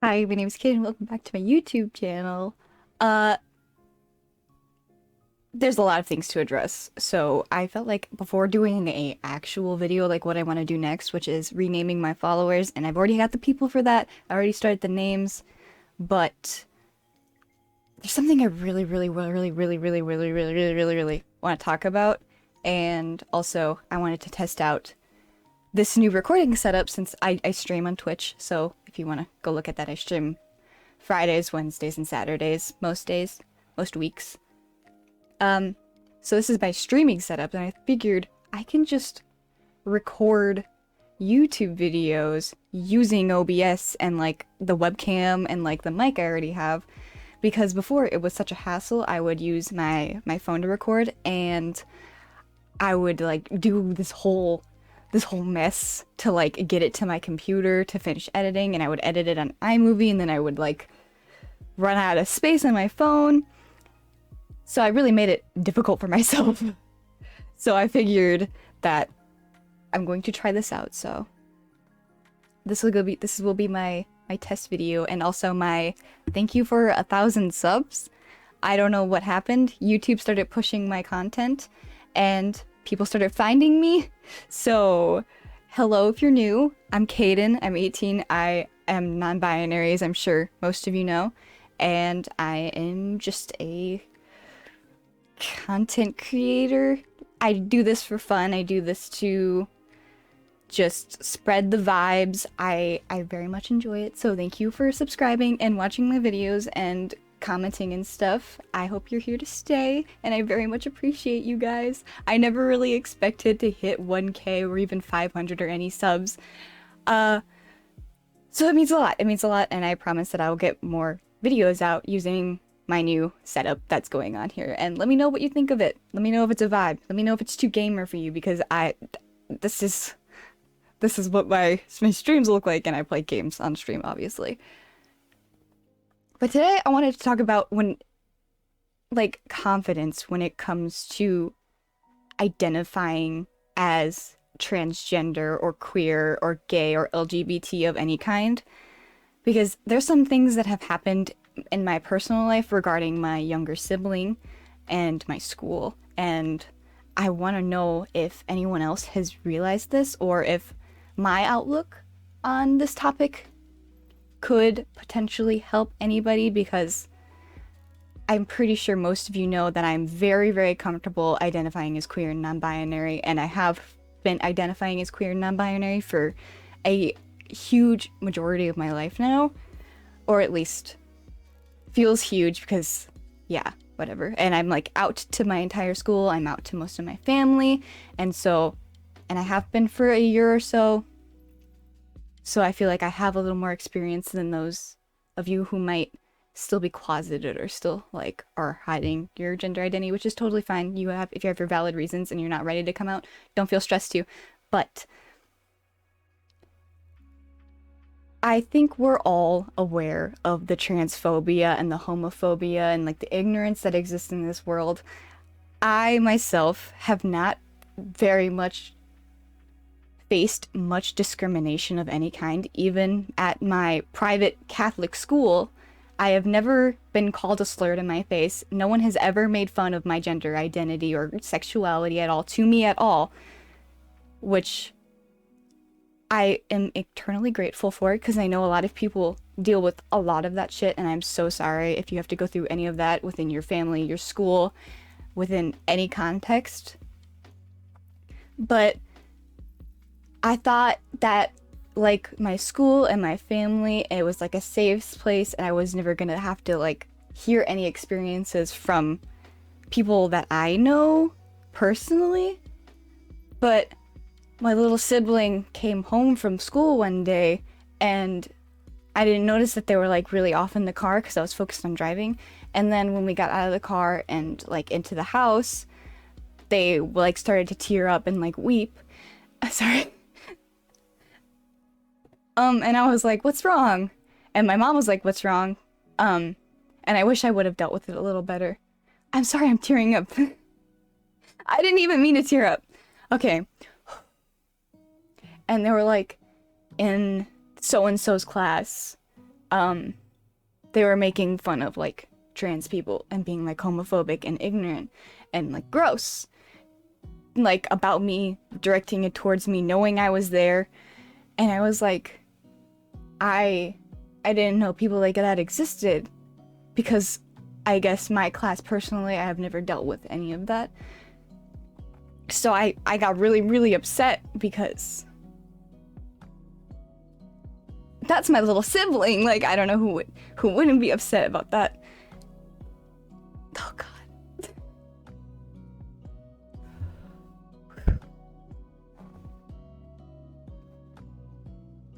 Hi, my name is Caiden. Welcome back to my YouTube channel. Uh, there's a lot of things to address, so I felt like before doing a actual video, like what I want to do next, which is renaming my followers, and I've already got the people for that. I already started the names, but there's something I really want to talk about, and also I wanted to test out this new recording setup since I stream on Twitch. So if you want to go look at that, I stream Fridays, Wednesdays, and Saturdays, most days, most weeks. So this is my streaming setup, and I figured I can just record YouTube videos using OBS and like the webcam and like the mic I already have, because before it was such a hassle. I would use my phone to record, and I would like do this whole mess to like get it to my computer to finish editing, and I would edit it on iMovie, and then I would like run out of space on my phone. So I really made it difficult for myself. So I figured that I'm going to try this out. So this will be my test video, and also my thank you for 1,000 subs. I don't know what happened. YouTube started pushing my content and people started finding me. So hello if you're new. I'm Caiden. I'm 18. I am non-binary, as I'm sure most of you know. And I am just a content creator. I do this for fun. I do this to just spread the vibes. I very much enjoy it. So thank you for subscribing and watching my videos and commenting and stuff. I hope you're here to stay, and I very much appreciate you guys. I never really expected to hit 1K or even 500 or any subs. So it means a lot. It means a lot, and I promise that I will get more videos out using my new setup that's going on here. And let me know what you think of it. Let me know if it's a vibe. Let me know if it's too gamer for you, because this is what my streams look like, and I play games on stream, obviously. But today I wanted to talk about confidence when it comes to identifying as transgender or queer or gay or LGBT of any kind. Because there's some things that have happened in my personal life regarding my younger sibling and my school, and I want to know if anyone else has realized this, or if my outlook on this topic could potentially help anybody, because I'm pretty sure most of you know that I'm very, very comfortable identifying as queer and non-binary, and I have been identifying as queer and non-binary for a huge majority of my life now, or at least feels huge, because yeah, whatever. And I'm like out to my entire school, I'm out to most of my family, and I have been for a year or so. So I feel like I have a little more experience than those of you who might still be closeted or still like are hiding your gender identity, which is totally fine. If you have your valid reasons and you're not ready to come out, don't feel stressed to. But I think we're all aware of the transphobia and the homophobia and like the ignorance that exists in this world. I myself have not very much faced much discrimination of any kind. Even at my private Catholic school, I have never been called a slur to my face. No one has ever made fun of my gender identity or sexuality at all, to me at all, which I am eternally grateful for, because I know a lot of people deal with a lot of that shit, and I'm so sorry if you have to go through any of that within your family, your school, within any context. But I thought that like my school and my family, it was like a safe place, and I was never gonna have to like hear any experiences from people that I know personally. But my little sibling came home from school one day, and I didn't notice that they were like really off in the car because I was focused on driving. And then when we got out of the car and like into the house, they like started to tear up and like weep. Sorry. And I was like, what's wrong? And my mom was like, what's wrong? And I wish I would have dealt with it a little better. I'm sorry, I'm tearing up. I didn't even mean to tear up. Okay. And they were like, in so-and-so's class, they were making fun of like trans people and being like homophobic and ignorant and like gross, like about me, directing it towards me, knowing I was there. And I was like, I didn't know people like that existed, because I guess my class personally, I have never dealt with any of that. So I got really, really upset, because that's my little sibling. Like, I don't know who wouldn't be upset about that. Oh God.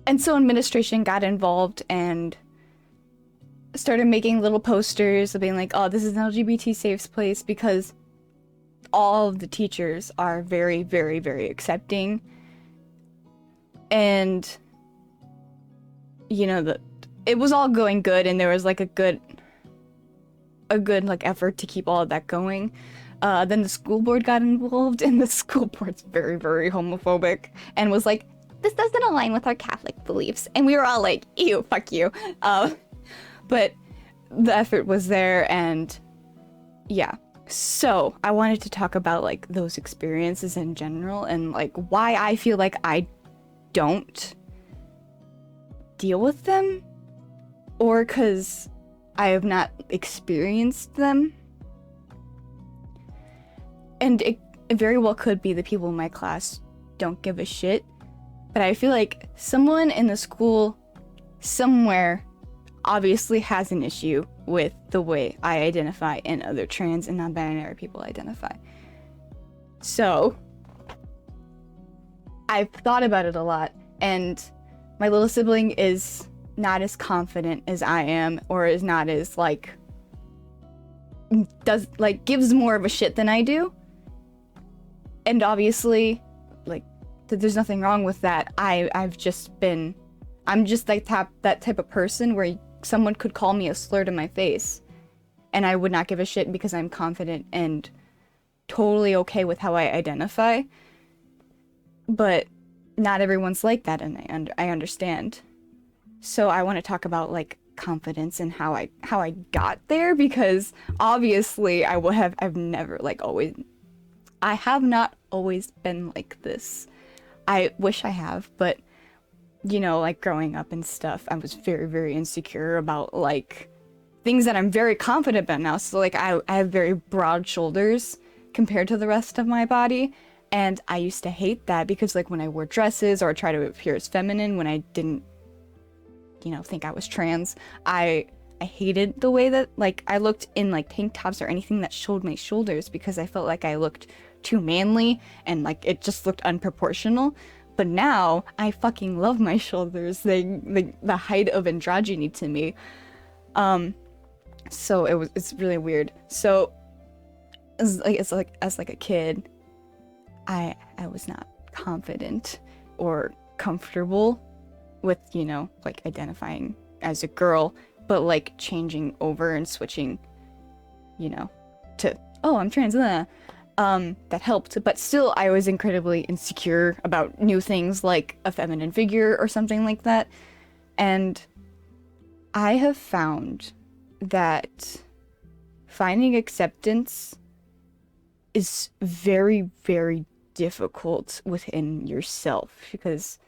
And so administration got involved and started making little posters of being like, oh, this is an LGBT safe place, because all of the teachers are very, very, very accepting. And, you know, it was all going good, and there was like a good like effort to keep all of that going. Then the school board got involved, and the school board's very, very homophobic and was like, this doesn't align with our Catholic beliefs. And we were all like, ew, fuck you. But the effort was there, and yeah. So I wanted to talk about like those experiences in general, and like why I feel like I don't deal with them, or because I have not experienced them. And it very well could be the people in my class don't give a shit, but I feel like someone in the school somewhere obviously has an issue with the way I identify and other trans and non-binary people identify. So I've thought about it a lot, and my little sibling is not as confident as I am, or is not as like gives more of a shit than I do. And obviously, like, there's nothing wrong with that. I'm just like that type of person where someone could call me a slur to my face, and I would not give a shit, because I'm confident and totally okay with how I identify. But not everyone's like that, and I understand. So I want to talk about like confidence and how I got there, because obviously I've never like always, I have not always been like this. I wish I have, but you know, like growing up and stuff, I was very, very insecure about like things that I'm very confident about now. So like I have very broad shoulders compared to the rest of my body, and I used to hate that, because like when I wore dresses or try to appear as feminine when I didn't, you know, think I was trans, I hated the way that like I looked in like tank tops or anything that showed my shoulders, because I felt like I looked too manly and like it just looked unproportional. But now I fucking love my shoulders. The height of androgyny to me. So it's really weird. So as a kid, I was not confident or comfortable with, you know, like identifying as a girl, but like changing over and switching, you know, to, oh, I'm trans, that helped. But still, I was incredibly insecure about new things like a feminine figure or something like that. And I have found that finding acceptance is very, very difficult within yourself, because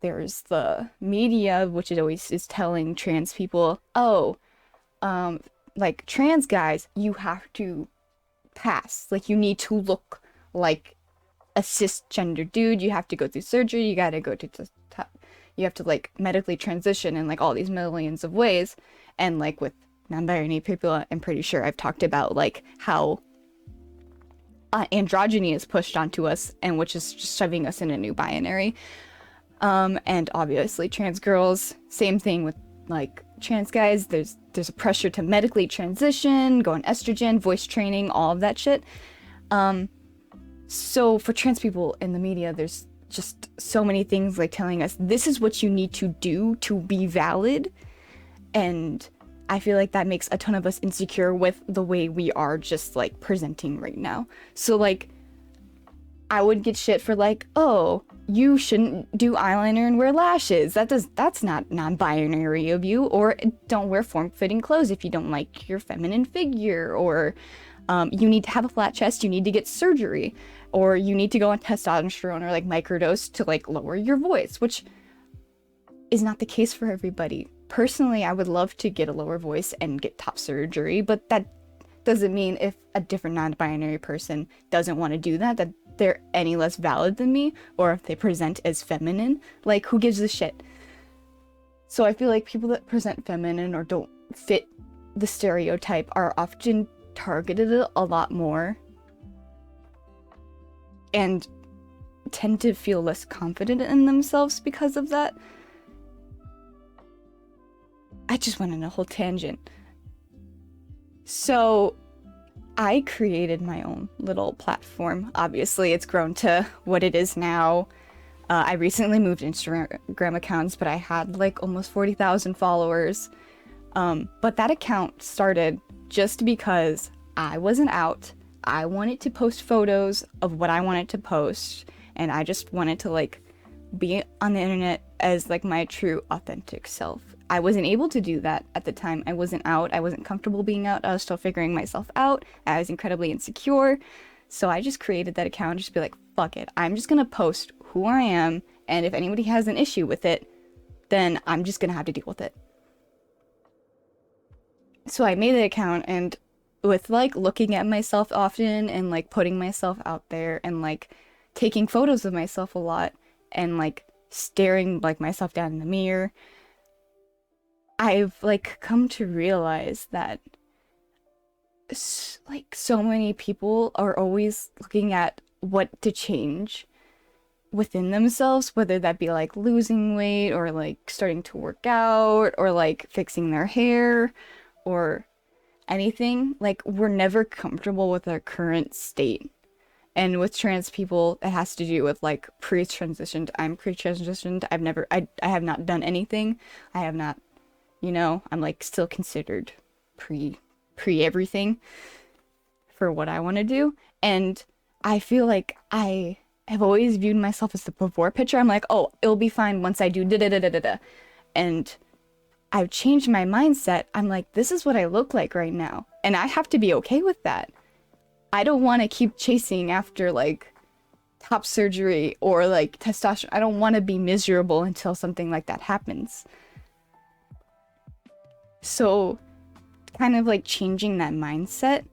there's the media, which is telling trans people, oh, like trans guys, you have to pass, like you need to look like a cisgender dude, you have to go through surgery, you gotta go to you have to like medically transition in like all these millions of ways. And like with non-binary people, I'm pretty sure I've talked about like how androgyny is pushed onto us, and which is just shoving us in a new binary. And obviously trans girls, same thing with like trans guys, there's a pressure to medically transition, go on estrogen, voice training, all of that shit. So for trans people in the media, there's just so many things like telling us this is what you need to do to be valid. And I feel like that makes a ton of us insecure with the way we are just like presenting right now. So like I would get shit for like, oh, you shouldn't do eyeliner and wear lashes. That's not non-binary of you. Or don't wear form-fitting clothes if you don't like your feminine figure. Or you need to have a flat chest, you need to get surgery. Or you need to go on testosterone or like microdose to like lower your voice, which is not the case for everybody. Personally, I would love to get a lower voice and get top surgery, but that doesn't mean if a different non-binary person doesn't want to do that they're any less valid than me, or if they present as feminine. Like, who gives a shit? So I feel like people that present feminine or don't fit the stereotype are often targeted a lot more and tend to feel less confident in themselves because of that. I just went on a whole tangent. So I created my own little platform. Obviously, it's grown to what it is now. I recently moved Instagram accounts, but I had like almost 40,000 followers. But that account started just because I wasn't out. I wanted to post photos of what I wanted to post, and I just wanted to like be on the internet as like my true authentic self. I wasn't able to do that at the time. I wasn't out. I wasn't comfortable being out. I was still figuring myself out. I was incredibly insecure. So I just created that account just to be like, fuck it. I'm just gonna post who I am, and if anybody has an issue with it, then I'm just gonna have to deal with it. So I made the account, and with like looking at myself often and like putting myself out there and like taking photos of myself a lot and like staring like myself down in the mirror, I've like come to realize that like so many people are always looking at what to change within themselves, whether that be like losing weight or like starting to work out or like fixing their hair or anything. Like, we're never comfortable with our current state. And with trans people, it has to do with like pre-transitioned. I'm pre-transitioned. I have not done anything. I have not, I'm like still considered pre everything for what I want to do. And I feel like I have always viewed myself as the before picture. I'm like, oh, it'll be fine once I do da da da da da da. And I've changed my mindset. I'm like, this is what I look like right now. And I have to be okay with that. I don't want to keep chasing after like top surgery or like testosterone. I don't want to be miserable until something like that happens. So kind of like changing that mindset,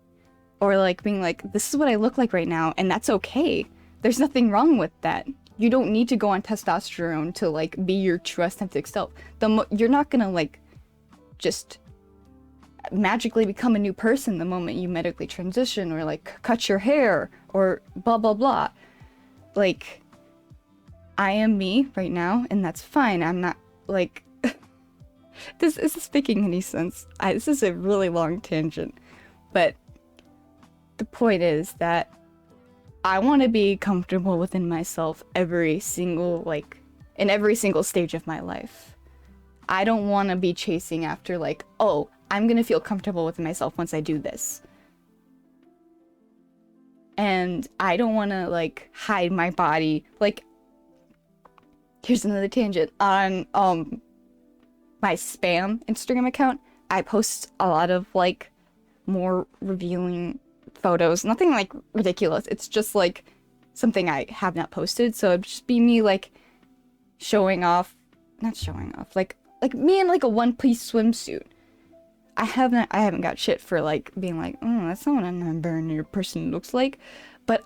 or like being like, this is what I look like right now, and that's okay. There's nothing wrong with that. You don't need to go on testosterone to like be your true authentic self. You're not gonna like just magically become a new person the moment you medically transition or like cut your hair or blah blah blah. Like, I am me right now, and that's fine. I'm not like this isn't making any sense. This is a really long tangent, but the point is that I want to be comfortable within myself in every single stage of my life. I don't want to be chasing after like, oh, I'm gonna feel comfortable with myself once I do this. And I don't want to like hide my body. Like, here's another tangent. On my spam Instagram account, I post a lot of like more revealing photos. Nothing like ridiculous. It's just like something I have not posted. So it'd just be me like not showing off, like me in like a one-piece swimsuit. I haven't got shit for like being like, oh, that's not what a non-binary person looks like. But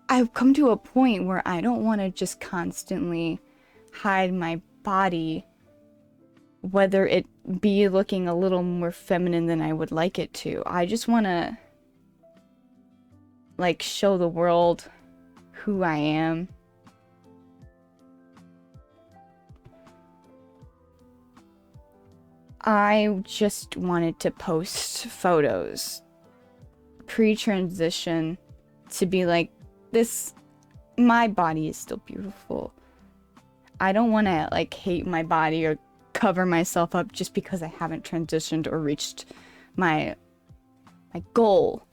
I've come to a point where I don't want to just constantly hide my body, whether it be looking a little more feminine than I would like it to. I just want to like show the world who I am. I just wanted to post photos pre-transition to be like, my body is still beautiful. I don't want to like hate my body or cover myself up just because I haven't transitioned or reached my goal.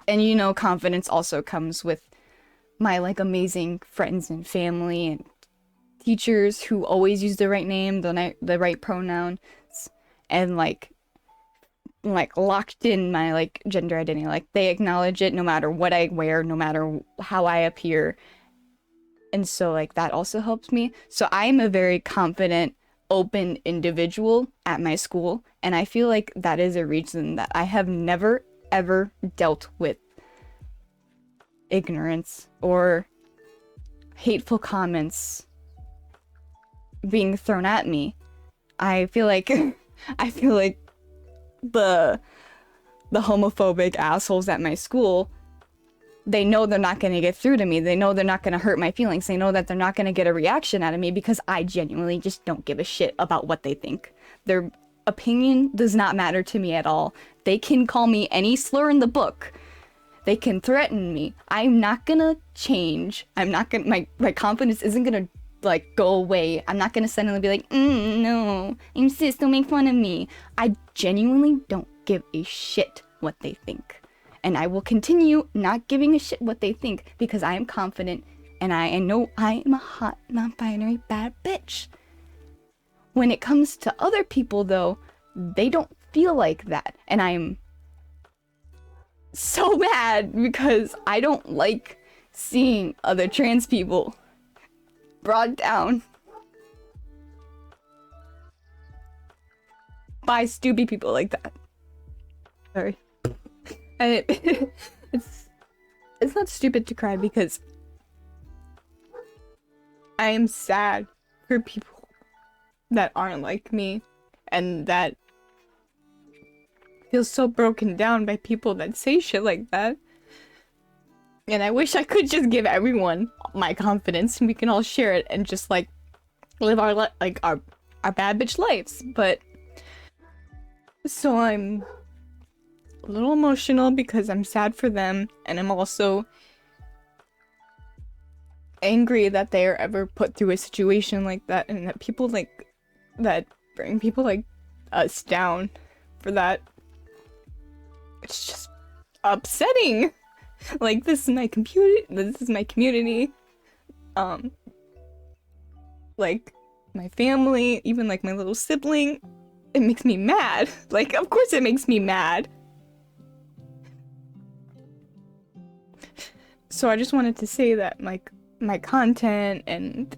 And confidence also comes with my like amazing friends and family and teachers who always use the right name, the right pronouns, and like locked in my like gender identity. Like they acknowledge it no matter what I wear, no matter how I appear. And so like that also helps me. So I am a very confident, open individual at my school, and I feel like that is a reason that I have never ever dealt with ignorance or hateful comments being thrown at me. I feel like I feel like the homophobic assholes at my school, they know they're not going to get through to me. They know they're not going to hurt my feelings. They know that they're not going to get a reaction out of me because I genuinely just don't give a shit about what they think. Their opinion does not matter to me at all. They can call me any slur in the book. They can threaten me. I'm not gonna change. I'm not gonna, my confidence isn't gonna like go away. I'm not gonna suddenly be like, no, I'm cis, don't make fun of me. I genuinely don't give a shit what they think. And I will continue not giving a shit what they think because I am confident and I know I am a hot, non-binary bad bitch. When it comes to other people though, they don't feel like that. And I'm so mad because I don't like seeing other trans people brought down by stupid people like that. Sorry. And it's not stupid to cry because I am sad for people that aren't like me and that feel so broken down by people that say shit like that. And I wish I could just give everyone my confidence and we can all share it and just like live our our bad bitch lives. But so I'm a little emotional because I'm sad for them, and I'm also angry that they are ever put through a situation like that and that people like that bring people like us down for that. It's just upsetting. Like, this is my community. Like, my family, even like my little sibling. It makes me mad. Like, of course it makes me mad. So I just wanted to say that, like, my content and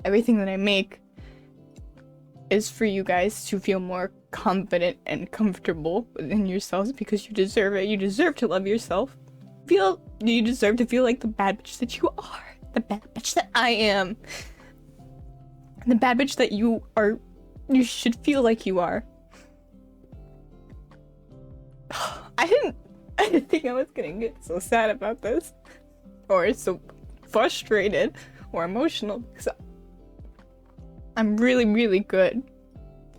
everything that I make is for you guys to feel more confident and comfortable within yourselves because you deserve it. You deserve to love yourself. You deserve to feel like the bad bitch that you are. The bad bitch that I am. The bad bitch that you are. You should feel like you are. I didn't think I was gonna get so sad about this. Or so frustrated or emotional because I'm really, really good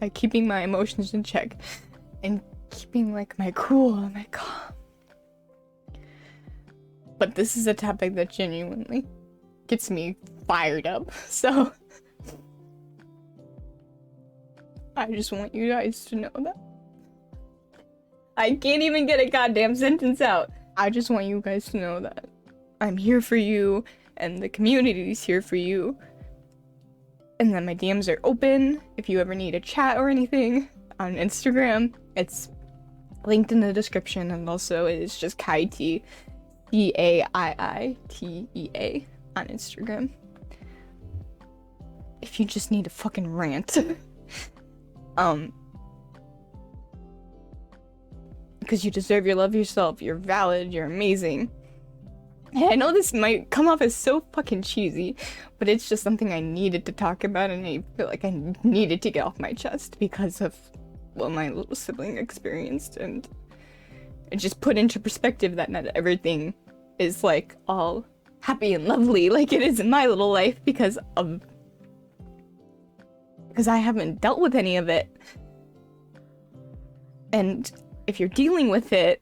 at keeping my emotions in check and keeping like my cool and my calm. But this is a topic that genuinely gets me fired up, so I just want you guys to know that. I can't even get a goddamn sentence out. I just want you guys to know that I'm here for you and the community is here for you. And then my DMs are open if you ever need a chat or anything on Instagram. It's linked in the description, and also it is just Caite, Caiitea on Instagram. If you just need a fucking rant. Because you deserve your love yourself. You're valid. You're amazing. And I know this might come off as so fucking cheesy, but it's just something I needed to talk about, and I feel like I needed to get off my chest because of what my little sibling experienced, and it just put into perspective that not everything is like all happy and lovely like it is in my little life because I haven't dealt with any of it. And if you're dealing with it,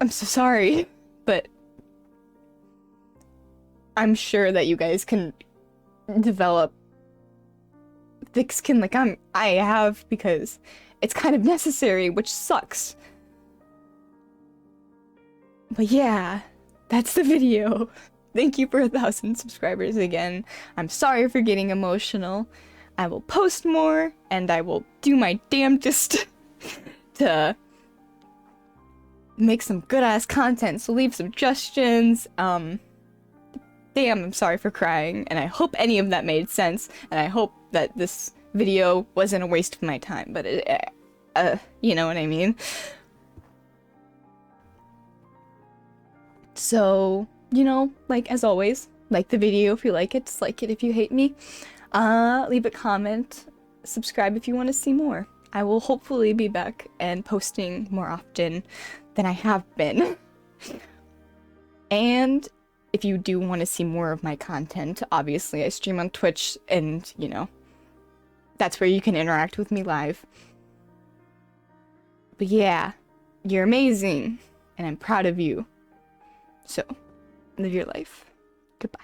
I'm so sorry, but I'm sure that you guys can develop thick skin like I have, because it's kind of necessary, which sucks. But yeah, that's the video. Thank you for 1,000 subscribers again. I'm sorry for getting emotional. I will post more, and I will do my damnedest to make some good-ass content, so leave suggestions. Damn, I'm sorry for crying, and I hope any of that made sense, and I hope that this video wasn't a waste of my time, but you know what I mean? So, you know, like, as always, like the video if you like it, dislike it if you hate me. Leave a comment, subscribe if you want to see more. I will hopefully be back and posting more often than I have been. And if you do want to see more of my content, obviously I stream on Twitch, and, you know, that's where you can interact with me live. But yeah, you're amazing, and I'm proud of you. So, live your life. Goodbye.